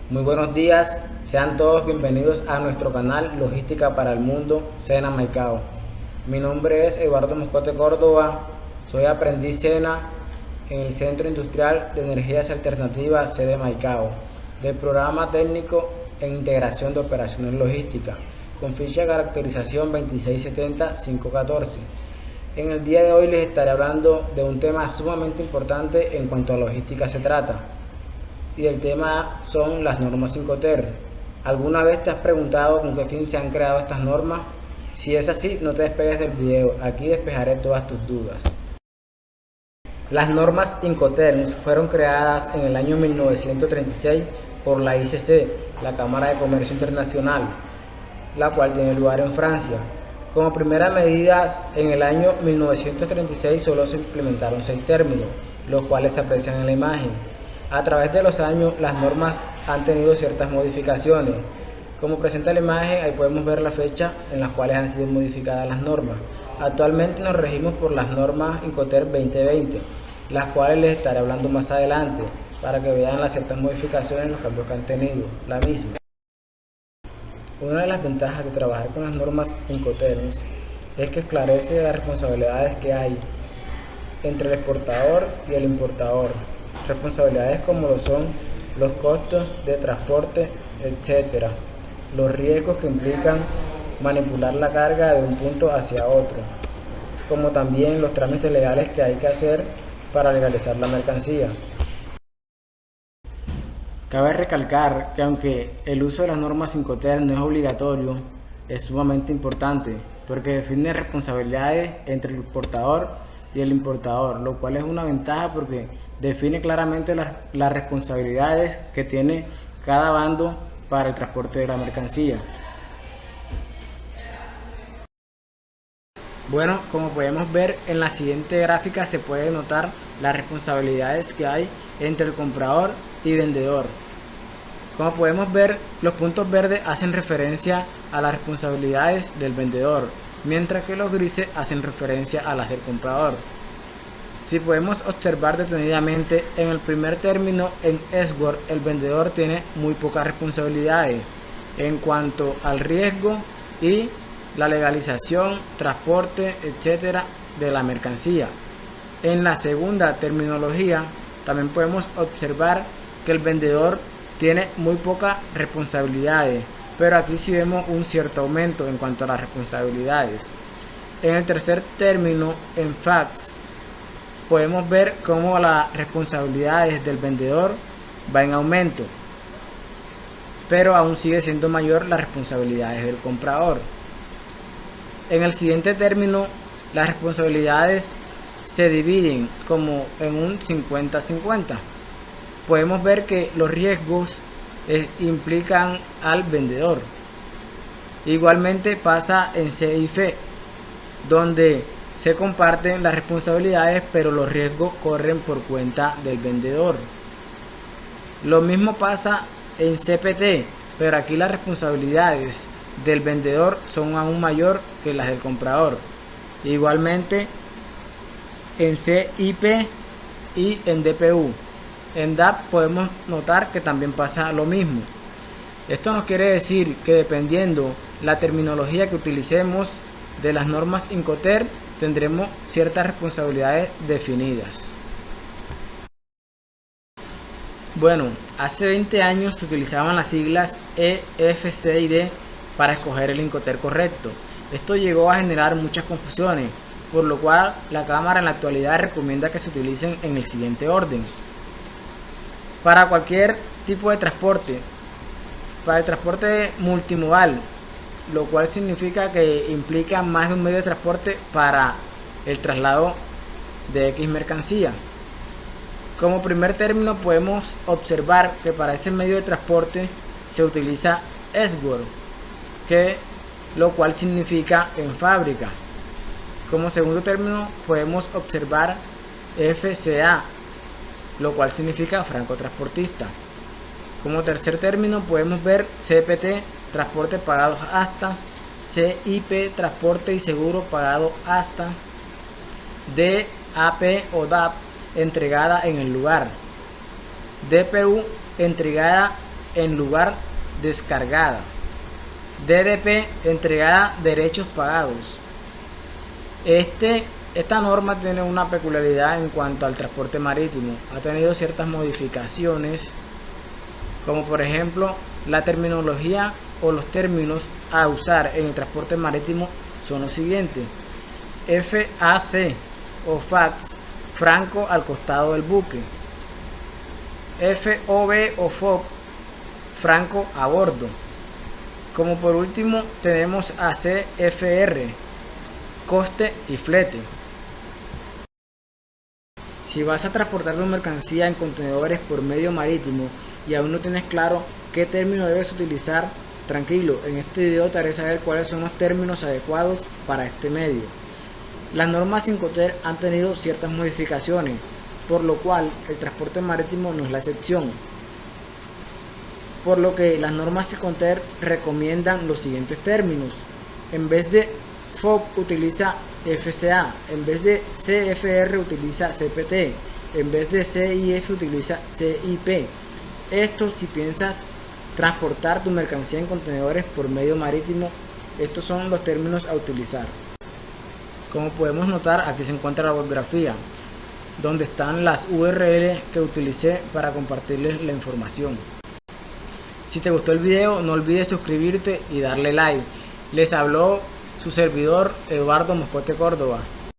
Muy buenos días, sean todos bienvenidos a nuestro canal Logística para el Mundo, Sena Maicao. Mi nombre es Eduardo Moscote Córdoba, soy aprendiz Sena en el Centro Industrial de Energías Alternativas sede Maicao, del programa técnico en integración de operaciones logísticas, con ficha de caracterización 2670514. En el día de hoy les estaré hablando de un tema sumamente importante en cuanto a logística se trata, y el tema son las normas Incoterm. ¿Alguna vez te has preguntado con qué fin se han creado estas normas? Si es así, no te despegues del video, aquí despejaré todas tus dudas. Las normas Incoterm fueron creadas en el año 1936 por la ICC, la Cámara de Comercio Internacional, la cual tiene lugar en Francia. Como primera medida, en el año 1936 solo se implementaron 6 términos, los cuales se aprecian en la imagen. A través de los años, las normas han tenido ciertas modificaciones. Como presenta la imagen, ahí podemos ver la fecha en las cuales han sido modificadas las normas. Actualmente nos regimos por las normas Incoterm 2020, las cuales les estaré hablando más adelante, para que vean las ciertas modificaciones y los cambios que han tenido la misma. Una de las ventajas de trabajar con las normas Incoterm es que esclarece las responsabilidades que hay entre el exportador y el importador. Responsabilidades como lo son los costos de transporte, etc., los riesgos que implican manipular la carga de un punto hacia otro, como también los trámites legales que hay que hacer para legalizar la mercancía. Cabe recalcar que aunque el uso de las normas Incoterm no es obligatorio, es sumamente importante porque define responsabilidades entre el exportador y el importador, lo cual es una ventaja porque define claramente las responsabilidades que tiene cada bando para el transporte de la mercancía. Bueno, como podemos ver en la siguiente gráfica se puede notar las responsabilidades que hay entre el comprador y vendedor. Como podemos ver, los puntos verdes hacen referencia a las responsabilidades del vendedor, mientras que los grises hacen referencia a las del comprador. Si podemos observar detenidamente, en el primer término, en Eastward, el vendedor tiene muy pocas responsabilidades en cuanto al riesgo y la legalización, transporte, etcétera, de la mercancía. En la segunda terminología, también podemos observar que el vendedor tiene muy pocas responsabilidades, pero aquí sí vemos un cierto aumento en cuanto a las responsabilidades. En el tercer término, en Facts, podemos ver cómo las responsabilidades del vendedor va en aumento, pero aún sigue siendo mayor las responsabilidades del comprador. En el siguiente término, las responsabilidades se dividen como en un 50-50. Podemos ver que los riesgos implican al vendedor. Igualmente pasa en C y F, donde se comparten las responsabilidades, pero los riesgos corren por cuenta del vendedor. Lo mismo pasa en CPT, pero aquí las responsabilidades del vendedor son aún mayor que las del comprador. Igualmente en CIP y en DPU. En DAP podemos notar que también pasa lo mismo. Esto nos quiere decir que dependiendo la terminología que utilicemos de las normas Incoterm, tendremos ciertas responsabilidades definidas. Bueno, hace 20 años se utilizaban las siglas E, F, C y D para escoger el Incoterm correcto. Esto llegó a generar muchas confusiones, por lo cual la Cámara en la actualidad recomienda que se utilicen en el siguiente orden. Para cualquier tipo de transporte, para el transporte multimodal, lo cual significa que implica más de un medio de transporte para el traslado de X mercancía. Como primer término podemos observar que para ese medio de transporte se utiliza Eastward, lo cual significa en fábrica. Como segundo término podemos observar FCA, lo cual significa francotransportista. Como tercer término podemos ver CPT, transporte pagados hasta, CIP, transporte y seguro pagado hasta, DAP o DAP, entregada en el lugar, DPU, entregada en lugar descargada. DDP, entregada derechos pagados. Esta norma tiene una peculiaridad en cuanto al transporte marítimo. Ha tenido ciertas modificaciones, como por ejemplo la terminología o los términos a usar en el transporte marítimo son los siguientes: FAC o fax, franco al costado del buque; FOB o FOB, franco a bordo. Como por último tenemos ACFR, coste y flete. Si vas a transportar tu mercancía en contenedores por medio marítimo y aún no tienes claro qué término debes utilizar, tranquilo, en este video te haré saber cuáles son los términos adecuados para este medio. Las normas Incoterm han tenido ciertas modificaciones, por lo cual el transporte marítimo no es la excepción. Por lo que las normas Incoterm recomiendan los siguientes términos: en vez de FOB utiliza FCA, en vez de CFR utiliza CPT, en vez de CIF utiliza CIP. Esto si piensas transportar tu mercancía en contenedores por medio marítimo, estos son los términos a utilizar. Como podemos notar, aquí se encuentra la bibliografía, donde están las URL que utilicé para compartirles la información. Si te gustó el video, no olvides suscribirte y darle like. Les habló su servidor Eduardo Moscote Córdoba.